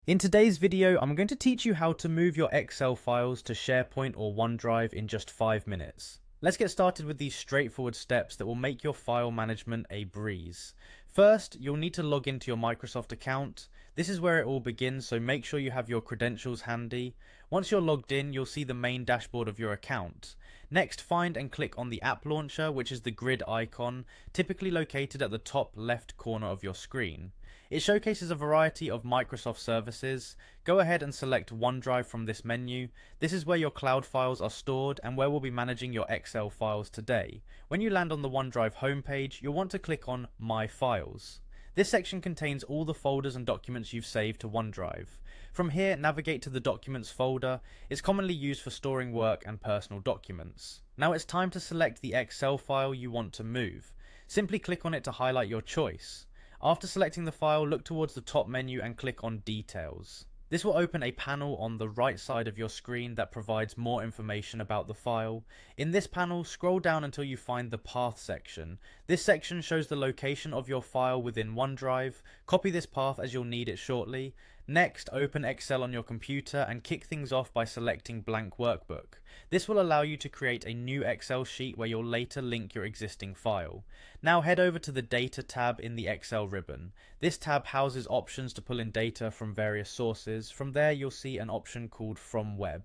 In today's video, I'm going to teach you how to move your Excel files to SharePoint or OneDrive in just 5 minutes. Let's get started with these straightforward steps that will make your file management a breeze. First, you'll need to log into your Microsoft account. This is where it all begins, so make sure you have your credentials handy. Once you're logged in, you'll see the main dashboard of your account. Next, find and click on the App Launcher, which is the grid icon, typically located at the top left corner of your screen. It showcases a variety of Microsoft services. Go ahead and select OneDrive from this menu. This is where your cloud files are stored and where we'll be managing your Excel files today. When you land on the OneDrive homepage, you'll want to click on My Files. This section contains all the folders and documents you've saved to OneDrive. From here, navigate to the Documents folder. It's commonly used for storing work and personal documents. Now it's time to select the Excel file you want to move. Simply click on it to highlight your choice. After selecting the file, look towards the top menu and click on Details. This will open a panel on the right side of your screen that provides more information about the file. In this panel, scroll down until you find the Path section. This section shows the location of your file within OneDrive. Copy this path as you'll need it shortly. Next, open Excel on your computer and kick things off by selecting Blank Workbook. This will allow you to create a new Excel sheet where you'll later link your existing file. Now head over to the Data tab in the Excel ribbon. This tab houses options to pull in data from various sources. From there, you'll see an option called From Web.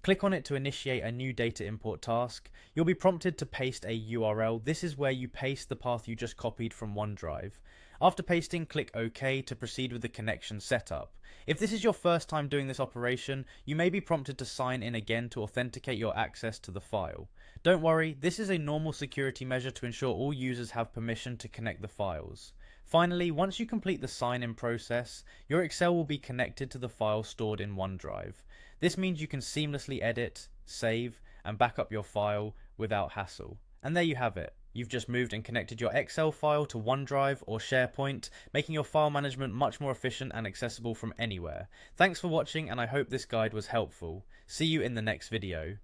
Click on it to initiate a new data import task. You'll be prompted to paste a URL. This is where you paste the path you just copied from OneDrive. After pasting, click OK to proceed with the connection setup. If this is your first time doing this operation, you may be prompted to sign in again to authenticate your access to the file. Don't worry, this is a normal security measure to ensure all users have permission to connect the files. Finally, once you complete the sign-in process, your Excel will be connected to the file stored in OneDrive. This means you can seamlessly edit, save, and back up your file without hassle. And there you have it. You've just moved and connected your Excel file to OneDrive or SharePoint, making your file management much more efficient and accessible from anywhere. Thanks for watching, and I hope this guide was helpful. See you in the next video.